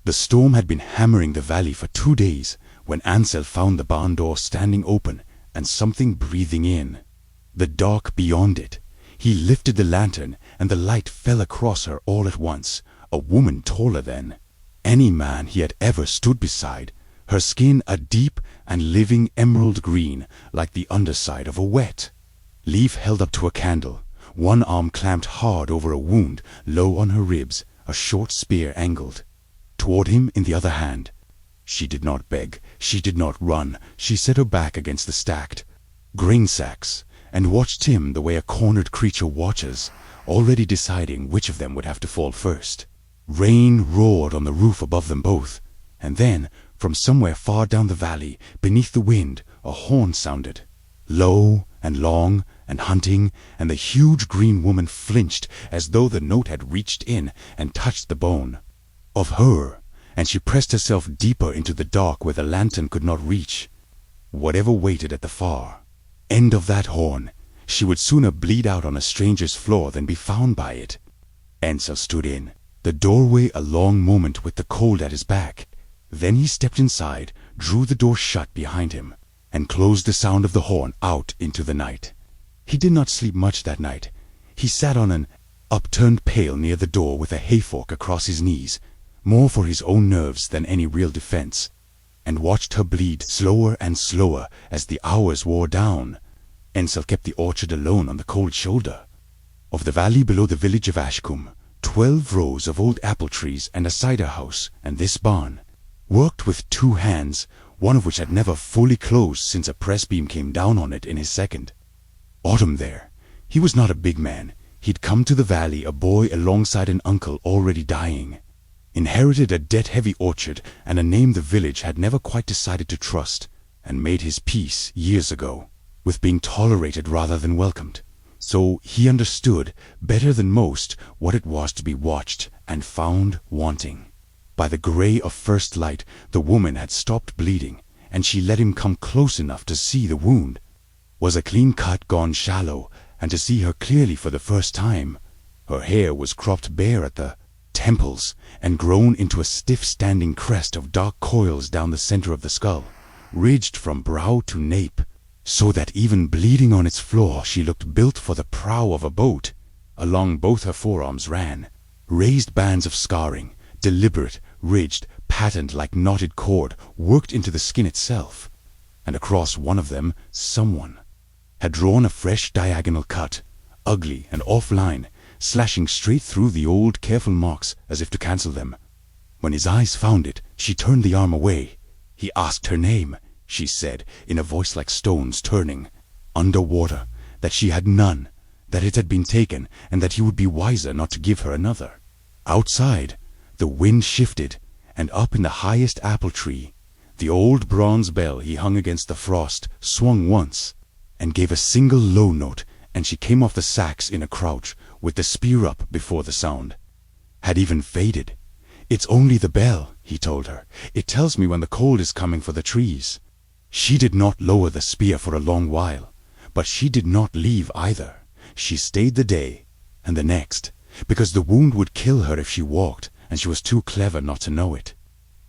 The storm had been hammering the valley for 2 days when Ansel found the barn door standing open and something breathing in. The dark beyond it. He lifted the lantern and the light fell across her all at once, a woman taller than any man he had ever stood beside, her skin a deep and living emerald green like the underside of a whet leaf held up to a candle, one arm clamped hard over a wound low on her ribs, a short spear angled toward him in the other hand. She did not beg, she did not run, she set her back against the stacked grain sacks and watched him the way a cornered creature watches, already deciding which of them would have to fall first. Rain roared on the roof above them both, and then, from somewhere far down the valley, beneath the wind, a horn sounded, low and long and hunting, and the huge green woman flinched as though the note had reached in and touched the bone of her, and she pressed herself deeper into the dark where the lantern could not reach. Whatever waited at the far end of that horn, she would sooner bleed out on a stranger's floor than be found by it. Ansel stood in the doorway a long moment with the cold at his back. Then he stepped inside, drew the door shut behind him, and closed the sound of the horn out into the night. He did not sleep much that night. He sat on an upturned pail near the door with a hayfork across his knees, more for his own nerves than any real defense, and watched her bleed slower and slower as the hours wore down. Ansel kept the orchard alone on the cold shoulder of the valley below the village of Ashcombe. 12 rows of old apple trees and a cider house, and this barn, worked with 2 hands, one of which had never fully closed since a press beam came down on it in his second autumn there. He was not a big man. He'd come to the valley a boy alongside an uncle already dying, inherited a debt-heavy orchard and a name the village had never quite decided to trust, and made his peace years ago with being tolerated rather than welcomed. So he understood better than most what it was to be watched and found wanting. By the gray of first light, the woman had stopped bleeding, and she let him come close enough to see the wound was a clean cut gone shallow, and to see her clearly for the first time. Her hair was cropped bare at the temples and grown into a stiff standing crest of dark coils down the center of the skull, ridged from brow to nape, so that even bleeding on its floor she looked built for the prow of a boat. Along both her forearms ran raised bands of scarring, deliberate, ridged, patterned like knotted cord worked into the skin itself, and across one of them someone had drawn a fresh diagonal cut, ugly and off-line, slashing straight through the old careful marks as if to cancel them. When his eyes found it, she turned the arm away. He asked her name. She said, in a voice like stones turning under water, that she had none, that it had been taken, and that he would be wiser not to give her another. Outside, the wind shifted, and up in the highest apple tree, the old bronze bell he hung against the frost swung once, and gave a single low note, and she came off the sacks in a crouch, with the spear up before the sound had even faded. "It's only the bell," he told her. "It tells me when the cold is coming for the trees." She did not lower the spear for a long while, but she did not leave either. She stayed the day, and the next, because the wound would kill her if she walked, and she was too clever not to know it.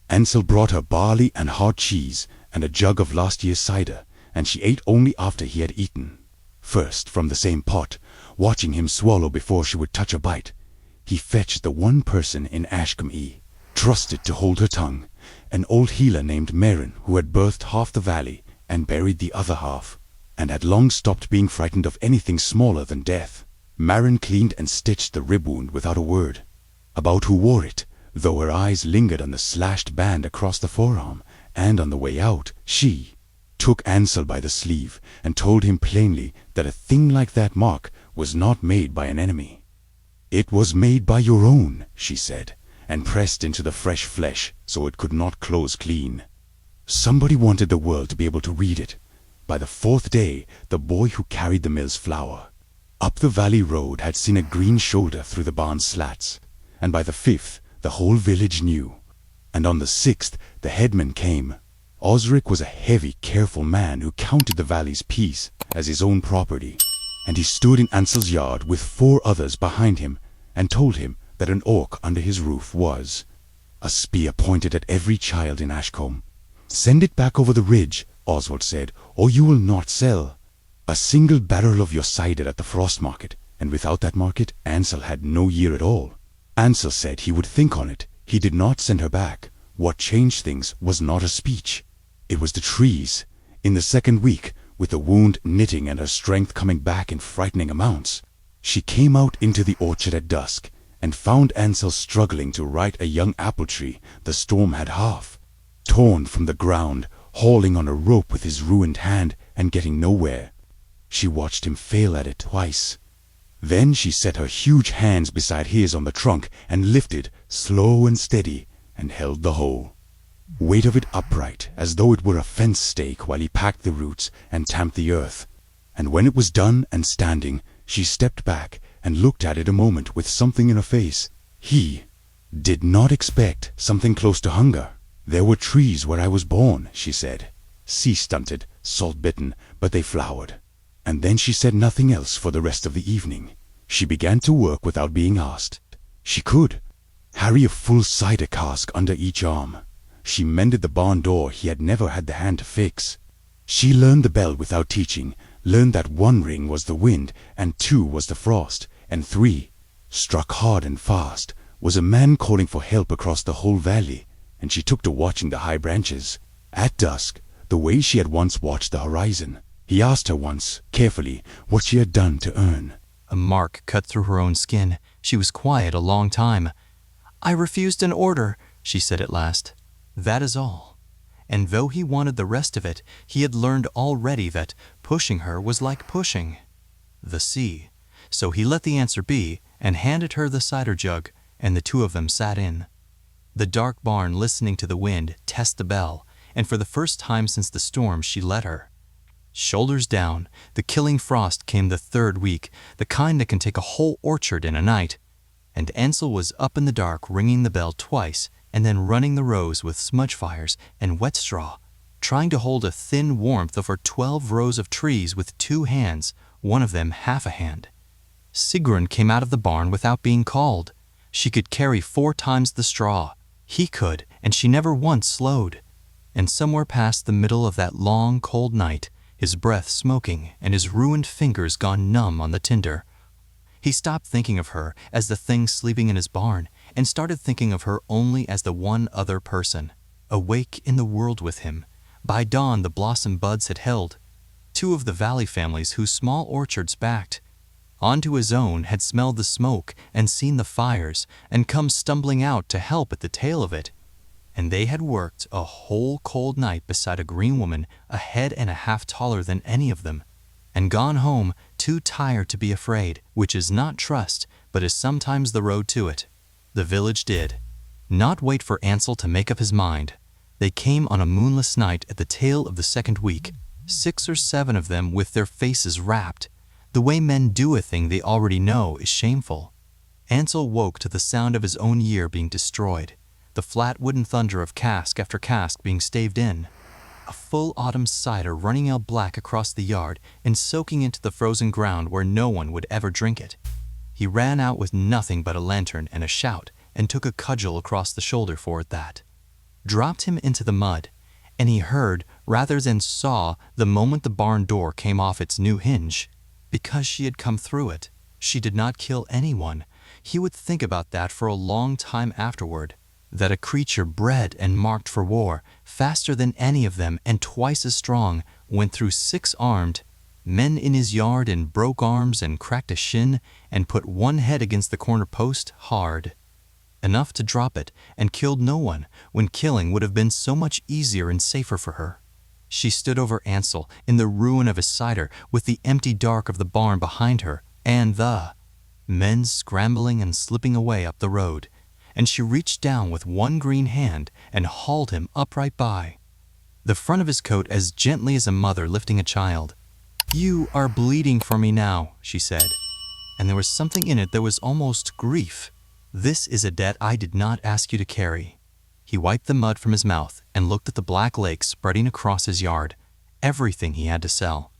Ansel brought her barley and hard cheese, and a jug of last year's cider, and she ate only after he had eaten, first from the same pot, watching him swallow before she would touch a bite. He fetched the one person in Ashcombe, trusted to hold her tongue, an old healer named Merrin, who had birthed half the valley and buried the other half, and had long stopped being frightened of anything smaller than death. Merrin cleaned and stitched the rib wound without a word about who wore it, though her eyes lingered on the slashed band across the forearm, and on the way out, she took Ansel by the sleeve and told him plainly that a thing like that mark was not made by an enemy. "It was made by your own," she said, and pressed into the fresh flesh so it could not close clean. Somebody wanted the world to be able to read it. By the 4th day, the boy who carried the mill's flour up the valley road had seen a green shoulder through the barn slats, and by the 5th, the whole village knew. And on the 6th, the headman came. Osric was a heavy, careful man who counted the valley's peace as his own property, and he stood in Ansel's yard with 4 others behind him and told him that an orc under his roof was a spear pointed at every child in Ashcombe. "Send it back over the ridge," Oswald said, "or you will not sell. A single barrel of your cider at the frost market, and without that market, Ansel had no year at all." Ansel said he would think on it. He did not send her back. What changed things was not a speech. It was the trees. In the second week, with the wound knitting and her strength coming back in frightening amounts, she came out into the orchard at dusk and found Ansel struggling to right a young apple tree the storm had half torn from the ground, hauling on a rope with his ruined hand and getting nowhere. She watched him fail at it twice. Then she set her huge hands beside his on the trunk and lifted, slow and steady, and held the whole weight of it upright as though it were a fence stake while he packed the roots and tamped the earth. And when it was done and standing, she stepped back and looked at it a moment with something in her face. He did not expect something close to hunger. "There were trees where I was born," she said. Sea-stunted, salt-bitten, but they flowered. And then she said nothing else for the rest of the evening. She began to work without being asked. She could carry a full cider cask under each arm. She mended the barn door he had never had the hand to fix. She learned the bell without teaching, learned that 1 ring was the wind, and 2 was the frost, and 3, struck hard and fast, was a man calling for help across the whole valley, and she took to watching the high branches. At dusk, the way she had once watched the horizon. He asked her once, carefully, what she had done to earn. A mark cut through her own skin. She was quiet a long time. "I refused an order," she said at last. "That is all." And though he wanted the rest of it, he had learned already that pushing her was like pushing the sea. So he let the answer be and handed her the cider jug, and the two of them sat in the dark barn listening to the wind test the bell, and for the first time since the storm she let her. Shoulders down, the killing frost came the third week, the kind that can take a whole orchard in a night, and Ansel was up in the dark ringing the bell twice and then running the rows with smudge fires and wet straw, trying to hold a thin warmth over 12 rows of trees with 2 hands, one of them half a hand. Sigrun came out of the barn without being called. She could carry 4 times the straw. He could, and she never once slowed. And somewhere past the middle of that long, cold night, his breath smoking and his ruined fingers gone numb on the tinder, he stopped thinking of her as the thing sleeping in his barn and started thinking of her only as the one other person, awake in the world with him. By dawn the blossom buds had held 2 of the valley families whose small orchards backed. Onto his own had smelled the smoke and seen the fires and come stumbling out to help at the tail of it. And they had worked a whole cold night beside a green woman a head and a half taller than any of them, and gone home too tired to be afraid, which is not trust, but is sometimes the road to it. The village did not wait for Ansel to make up his mind. They came on a moonless night at the tail of the second week, 6 or 7 of them with their faces wrapped. The way men do a thing they already know is shameful. Ansel woke to the sound of his own year being destroyed, the flat wooden thunder of cask after cask being staved in, a full autumn cider running out black across the yard and soaking into the frozen ground where no one would ever drink it. He ran out with nothing but a lantern and a shout and took a cudgel across the shoulder for it that dropped him into the mud, and he heard rather than saw the moment the barn door came off its new hinge. Because she had come through it, she did not kill anyone. He would think about that for a long time afterward, that a creature bred and marked for war, faster than any of them and twice as strong, went through 6 armed men in his yard and broke arms and cracked a shin and put one head against the corner post hard enough to drop it, and killed no one when killing would have been so much easier and safer for her. She stood over Ansel in the ruin of his cider with the empty dark of the barn behind her and the men scrambling and slipping away up the road, and she reached down with one green hand and hauled him upright by the front of his coat as gently as a mother lifting a child. "You are bleeding for me now," she said, and there was something in it that was almost grief. "This is a debt I did not ask you to carry." He wiped the mud from his mouth and looked at the black lake spreading across his yard, everything he had to sell.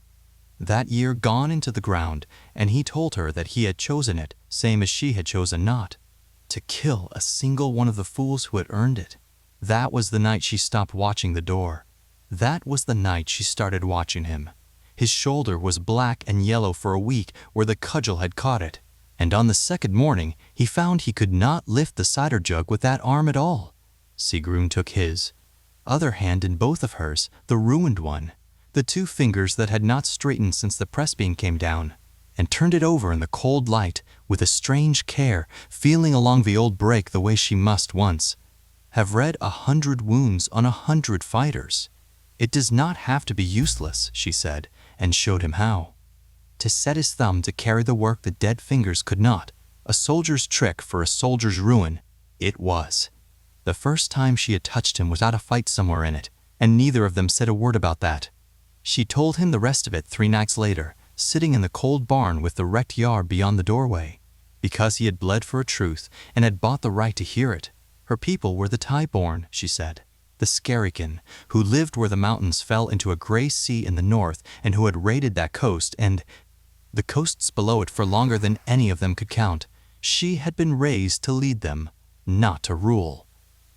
That year gone into the ground, and he told her that he had chosen it, same as she had chosen not. to kill a single one of the fools who had earned it. That was the night she stopped watching the door. That was the night she started watching him. His shoulder was black and yellow for a week where the cudgel had caught it, and on the second morning he found he could not lift the cider jug with that arm at all. Sigrun took his other hand in both of hers, the ruined one, the two fingers that had not straightened since the pressbeam came down, and turned it over in the cold light with a strange care, feeling along the old break the way she must once have read 100 wounds on 100 fighters. It does not have to be useless, she said, and showed him how. To set his thumb to carry the work the dead fingers could not, a soldier's trick for a soldier's ruin, it was. The first time she had touched him without a fight somewhere in it, and neither of them said a word about that. She told him the rest of it 3 nights later, sitting in the cold barn with the wrecked yard beyond the doorway, because he had bled for a truth and had bought the right to hear it. Her people were the Tie-born, she said, the Skerrigan, who lived where the mountains fell into a gray sea in the north and who had raided that coast and the coasts below it for longer than any of them could count. She had been raised to lead them, not to rule.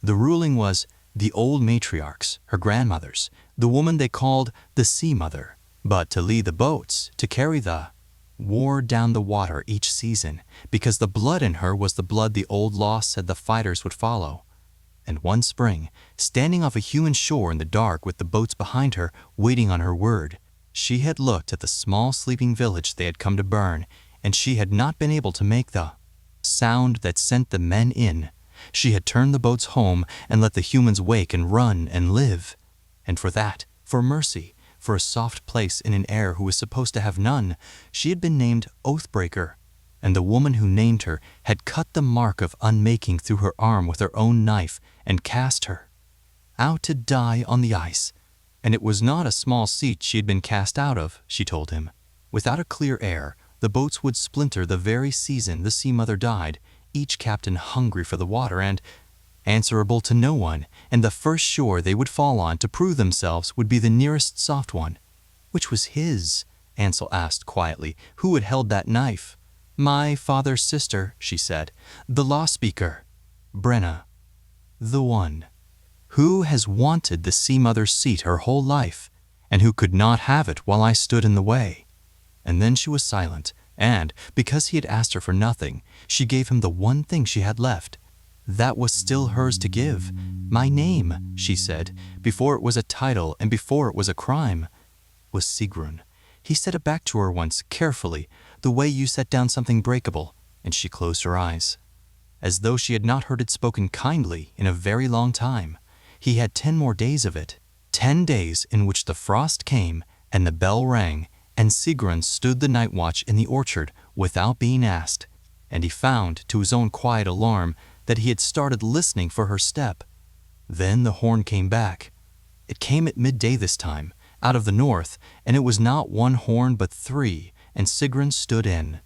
The ruling was the old matriarchs, her grandmothers, the woman they called the Sea Mother, but to lead the boats, to carry the war down the water each season, because the blood in her was the blood the old law said the fighters would follow. And one spring, standing off a human shore in the dark with the boats behind her, waiting on her word, she had looked at the small sleeping village they had come to burn, and she had not been able to make the sound that sent the men in. She had turned the boats home and let the humans wake and run and live. And for that, for mercy, for a soft place in an heir who was supposed to have none, she had been named Oathbreaker, and the woman who named her had cut the mark of unmaking through her arm with her own knife and cast her out to die on the ice. And it was not a small seat she had been cast out of, she told him. Without a clear air, the boats would splinter the very season the Sea Mother died, each captain hungry for the water and answerable to no one, and the first shore they would fall on to prove themselves would be the nearest soft one. Which was his? Ansel asked quietly. Who had held that knife? My father's sister, she said, the law speaker, Brenna, the one who has wanted the Sea Mother's seat her whole life, and who could not have it while I stood in the way. And then she was silent, and, because he had asked her for nothing, she gave him the one thing she had left. That was still hers to give. My name, she said, before it was a title and before it was a crime, was Sigrun. He said it back to her once, carefully, the way you set down something breakable, and she closed her eyes, as though she had not heard it spoken kindly in a very long time. He had 10 more days of it, 10 days in which the frost came and the bell rang, and Sigrun stood the night watch in the orchard without being asked, and he found, to his own quiet alarm, that he had started listening for her step. Then the horn came back. It came at midday this time, out of the north, and it was not 1 horn but 3, and Sigrun stood in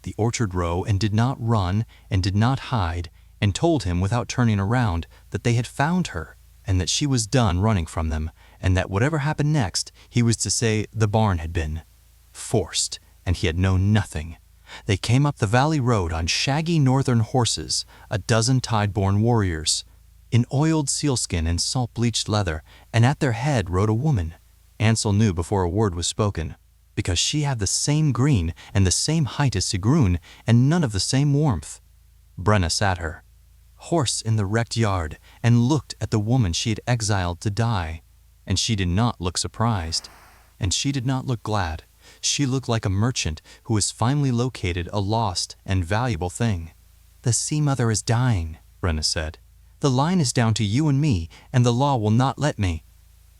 the orchard row and did not run and did not hide, and told him without turning around that they had found her, and that she was done running from them, and that whatever happened next, he was to say the barn had been forced, and he had known nothing. They came up the valley road on shaggy northern horses, a dozen Tide-born warriors, in oiled sealskin and salt-bleached leather, and at their head rode a woman. Ansel knew before a word was spoken, because she had the same green and the same height as Sigrun, and none of the same warmth. Brenna sat her horse in the wrecked yard and looked at the woman she had exiled to die, and she did not look surprised, and she did not look glad. She looked like a merchant who has finally located a lost and valuable thing. The Sea Mother is dying, Brenna said. The line is down to you and me, and the law will not let me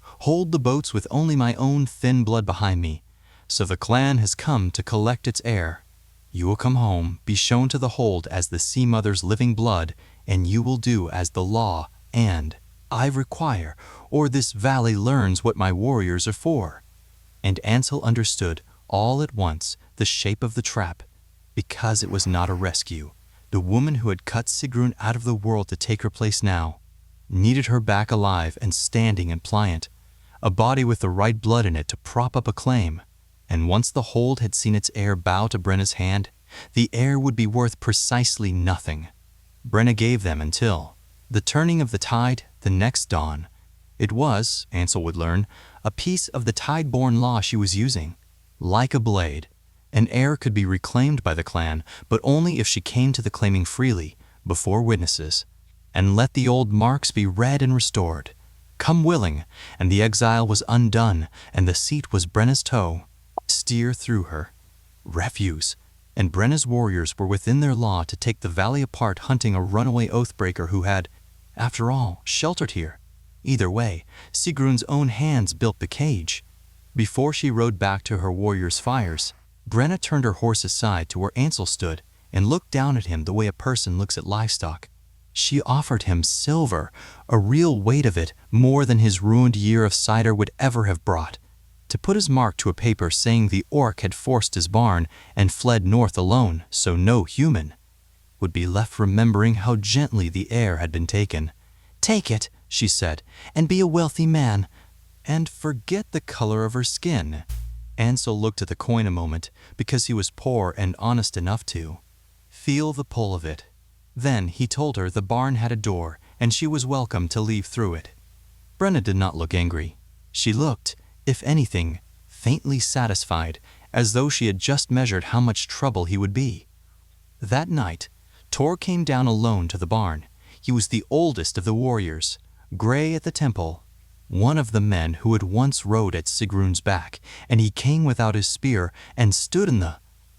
hold the boats with only my own thin blood behind me. So the clan has come to collect its heir. You will come home, be shown to the hold as the Sea Mother's living blood, and you will do as the law and I require, or this valley learns what my warriors are for. And Ansel understood all at once the shape of the trap, because it was not a rescue. The woman who had cut Sigrun out of the world to take her place now needed her back alive and standing and pliant, a body with the right blood in it to prop up a claim. And once the hold had seen its heir bow to Brenna's hand, the heir would be worth precisely nothing. Brenna gave them until the turning of the tide the next dawn. It was, Ansel would learn, a piece of the tide-born law she was using. Like a blade, an heir could be reclaimed by the clan, but only if she came to the claiming freely, before witnesses, and let the old marks be read and restored. Come willing, and the exile was undone, and the seat was Brenna's toe. Steer through her. Refuse. And Brenna's warriors were within their law to take the valley apart, hunting a runaway oathbreaker who had, after all, sheltered here. Either way, Sigrun's own hands built the cage. Before she rode back to her warriors' fires, Brenna turned her horse aside to where Ansel stood and looked down at him the way a person looks at livestock. She offered him silver, a real weight of it, more than his ruined year of cider would ever have brought, to put his mark to a paper saying the orc had forced his barn and fled north alone, so no human would be left remembering how gently the heir had been taken. "Take it," she said, "and be a wealthy man, and forget the color of her skin." Ansel looked at the coin a moment, because he was poor and honest enough to feel the pull of it. Then he told her the barn had a door, and she was welcome to leave through it. Brenna did not look angry. She looked, if anything, faintly satisfied, as though she had just measured how much trouble he would be. That night, Tor came down alone to the barn. He was the oldest of the warriors, gray at the temple, one of the men who had once rode at Sigrun's back, and he came without his spear and stood in the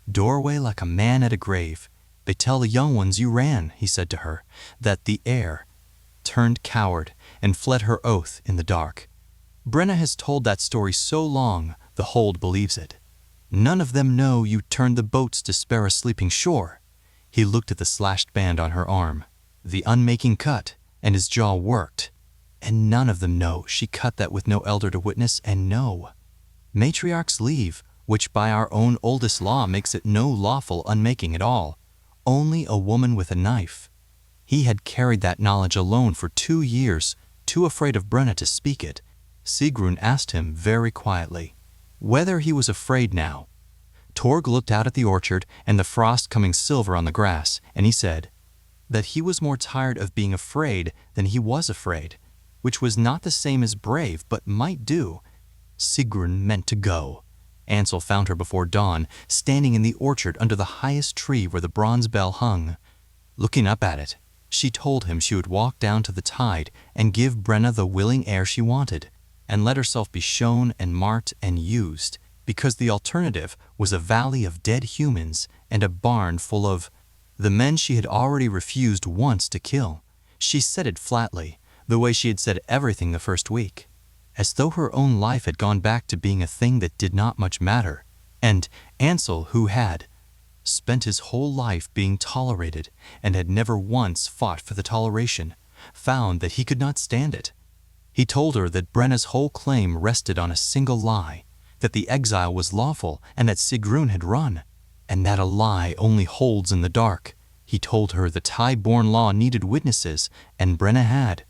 doorway like a man at a grave. "They tell the young ones you ran," he said to her, "that the heir turned coward and fled her oath in the dark." Brenna has told that story so long, the hold believes it. "None of them know you turned the boats to spare a sleeping shore." He looked at the slashed band on her arm, the unmaking cut, and his jaw worked. "And none of them know she cut that with no elder to witness, and no matriarch's leave, which by our own oldest law makes it no lawful unmaking at all. Only a woman with a knife." He had carried that knowledge alone for 2 years, too afraid of Brenna to speak it. Sigrun asked him very quietly whether he was afraid now. Torg looked out at the orchard and the frost coming silver on the grass, and he said that he was more tired of being afraid than he was afraid, which was not the same as brave, but might do. Sigrun meant to go. Ansel found her before dawn, standing in the orchard under the highest tree where the bronze bell hung. Looking up at it, she told him she would walk down to the tide and give Brenna the willing heir she wanted, and let herself be shown and marked and used, because the alternative was a valley of dead humans and a barn full of the men she had already refused once to kill. She said it flatly, the way she had said everything the first week, as though her own life had gone back to being a thing that did not much matter. And Ansel, who had spent his whole life being tolerated and had never once fought for the toleration, found that he could not stand it. He told her that Brenna's whole claim rested on a single lie, that the exile was lawful and that Sigrun had run, and that a lie only holds in the dark. He told her the tide-born law needed witnesses, and Brenna had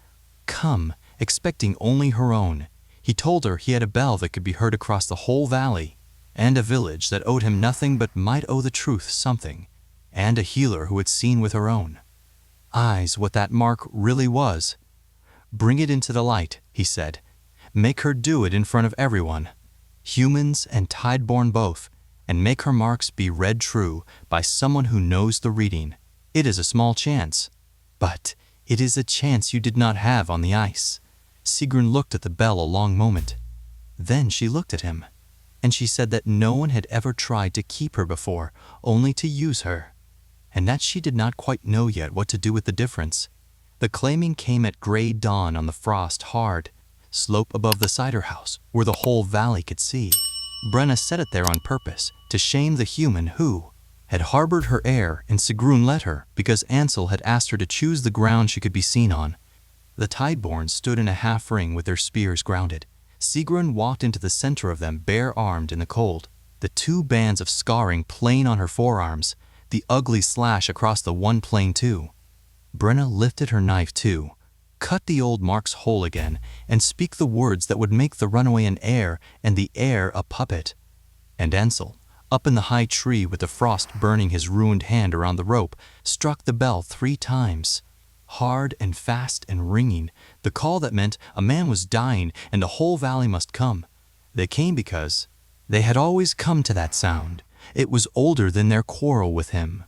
come, expecting only her own. He told her he had a bell that could be heard across the whole valley, and a village that owed him nothing but might owe the truth something, and a healer who had seen with her own eyes what that mark really was. "Bring it into the light," he said. "Make her do it in front of everyone, humans and tide-born both, and make her marks be read true by someone who knows the reading. It is a small chance, but it is a chance you did not have on the ice." Sigrun looked at the bell a long moment. Then she looked at him, and she said that no one had ever tried to keep her before, only to use her, and that she did not quite know yet what to do with the difference. The claiming came at gray dawn on the frost-hard slope above the cider house, where the whole valley could see. Brenna set it there on purpose, to shame the human who had harbored her heir, and Sigrun let her, because Ansel had asked her to choose the ground she could be seen on. The Tideborn stood in a half-ring with their spears grounded. Sigrun walked into the center of them bare-armed in the cold, the 2 bands of scarring plain on her forearms, the ugly slash across the one plain too. Brenna lifted her knife too, cut the old marks whole again, and speak the words that would make the runaway an heir and the heir a puppet. And Ansel, up in the high tree with the frost burning his ruined hand around the rope, struck the bell 3 times. Hard and fast and ringing, the call that meant a man was dying and the whole valley must come. They came because they had always come to that sound. It was older than their quarrel with him.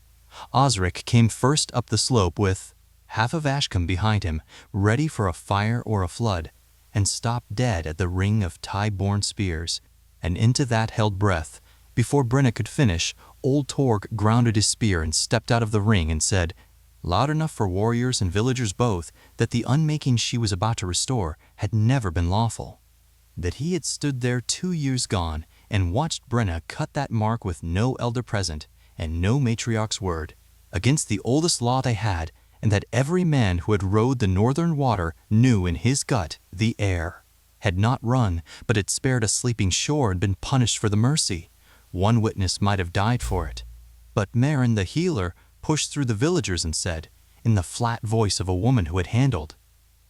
Osric came first up the slope with half of Ashcombe behind him, ready for a fire or a flood, and stopped dead at the ring of tie-borne spears. And into that held breath. Before Brenna could finish, old Torg grounded his spear and stepped out of the ring and said, loud enough for warriors and villagers both, that the unmaking she was about to restore had never been lawful. That he had stood there 2 years gone and watched Brenna cut that mark with no elder present and no matriarch's word, against the oldest law they had, and that every man who had rode the northern water knew in his gut the heir had not run, but had spared a sleeping shore and been punished for the mercy. One witness might have died for it. But Marin the healer pushed through the villagers and said, in the flat voice of a woman who had handled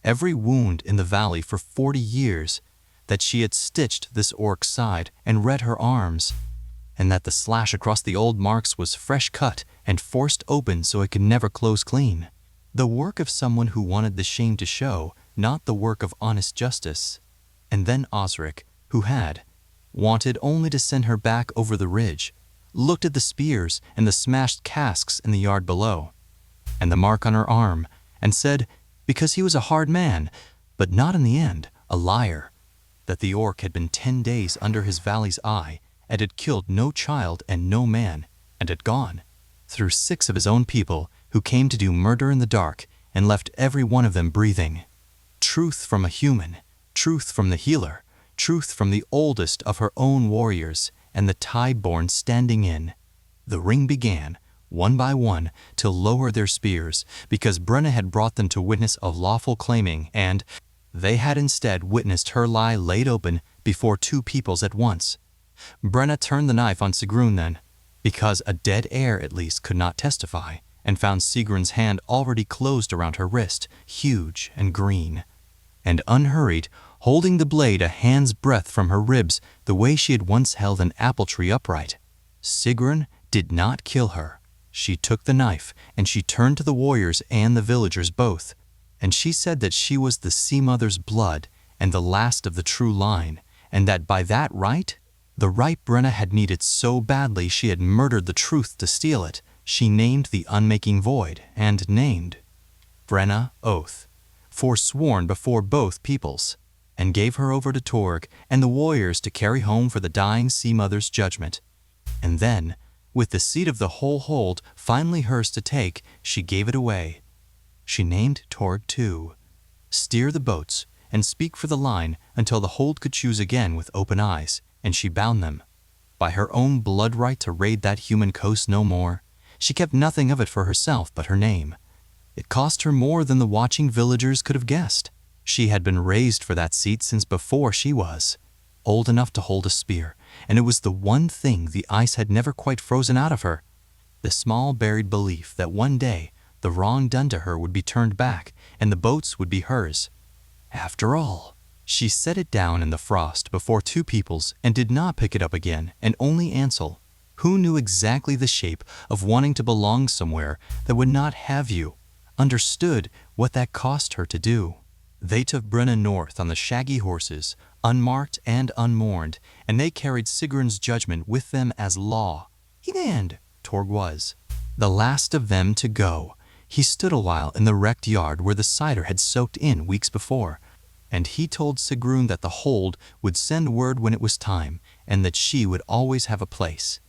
every wound in the valley for 40 years, that she had stitched this orc's side and read her arms, and that the slash across the old marks was fresh cut and forced open so it could never close clean. The work of someone who wanted the shame to show, not the work of honest justice. And then Osric, who had wanted only to send her back over the ridge, looked at the spears and the smashed casks in the yard below, and the mark on her arm, and said, because he was a hard man, but not in the end a liar, that the orc had been 10 days under his valley's eye, and had killed no child and no man, and had gone through 6 of his own people who came to do murder in the dark, and left every one of them breathing. Truth from a human, truth from the healer, truth from the oldest of her own warriors, and the tie-born standing in. The ring began, one by one, to lower their spears, because Brenna had brought them to witness a lawful claiming, and they had instead witnessed her lie laid open before 2 peoples at once. Brenna turned the knife on Sigrun then, because a dead heir at least could not testify, and found Sigrun's hand already closed around her wrist, huge and green. And unhurried, holding the blade a hand's breadth from her ribs the way she had once held an apple tree upright, Sigrun did not kill her. She took the knife, and she turned to the warriors and the villagers both, and she said that she was the sea mother's blood and the last of the true line, and that by that right, the right Brenna had needed so badly she had murdered the truth to steal it, she named the unmaking void, and named Brenna Oath, forsworn before both peoples, and gave her over to Torg and the warriors to carry home for the dying sea mother's judgment. And then, with the seat of the whole hold finally hers to take, she gave it away. She named Torg too. Steer the boats and speak for the line until the hold could choose again with open eyes, and she bound them. By her own blood right to raid that human coast no more, she kept nothing of it for herself but her name. It cost her more than the watching villagers could have guessed. She had been raised for that seat since before she was old enough to hold a spear, and it was the one thing the ice had never quite frozen out of her, the small buried belief that one day the wrong done to her would be turned back and the boats would be hers. After all, she set it down in the frost before 2 peoples and did not pick it up again, and only Ansel, who knew exactly the shape of wanting to belong somewhere that would not have you, understood what that cost her to do. They took Brenna north on the shaggy horses, unmarked and unmourned, and they carried Sigrun's judgment with them as law. And Torg was the last of them to go. He stood a while in the wrecked yard where the cider had soaked in weeks before, and he told Sigrun that the hold would send word when it was time, and that she would always have a place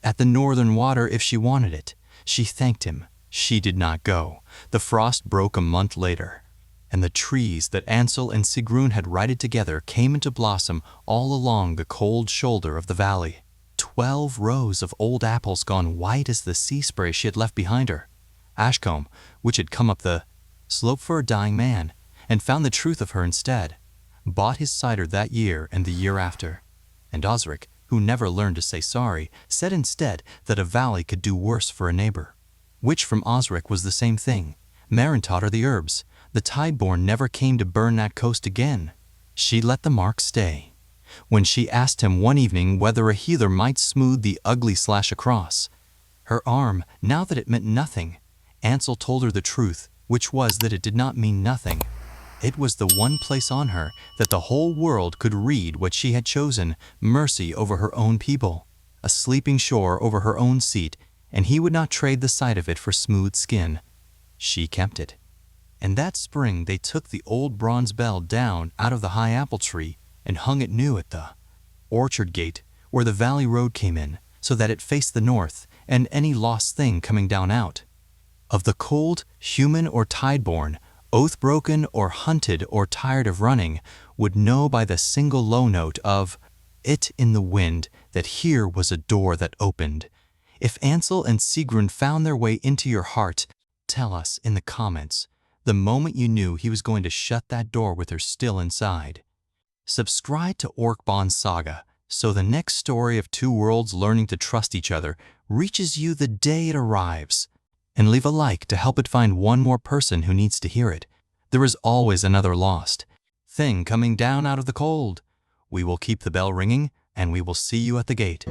at the northern water if she wanted it. She thanked him. She did not go. The frost broke a month later, and the trees that Ansel and Sigrun had righted together came into blossom all along the cold shoulder of the valley. 12 rows of old apples gone white as the sea spray she had left behind her. Ashcombe, which had come up the slope for a dying man, and found the truth of her instead, bought his cider that year and the year after. And Osric, who never learned to say sorry, said instead that a valley could do worse for a neighbor. Which from Osric was the same thing. Marin taught her the herbs. The tide-born never came to burn that coast again. She let the mark stay. when she asked him one evening whether a healer might smooth the ugly slash across her arm, now that it meant nothing. Ansel told her the truth, which was that it did not mean nothing. It was the one place on her that the whole world could read what she had chosen, mercy over her own people, a sleeping shore over her own seat, and he would not trade the sight of it for smooth skin. She kept it. And that spring they took the old bronze bell down out of the high apple tree and hung it new at the orchard gate where the valley road came in, so that it faced the north and any lost thing coming down out. Of the cold, human or tide-born, oath-broken or hunted or tired of running, would know by the single low note of it in the wind that here was a door that opened. If Ansel and Sigrun found their way into your heart, tell us in the comments the moment you knew he was going to shut that door with her still inside. Subscribe to Orc Bond Saga so the next story of two worlds learning to trust each other reaches you the day it arrives. And leave a like to help it find one more person who needs to hear it. There is always another lost thing coming down out of the cold. We will keep the bell ringing, and we will see you at the gate.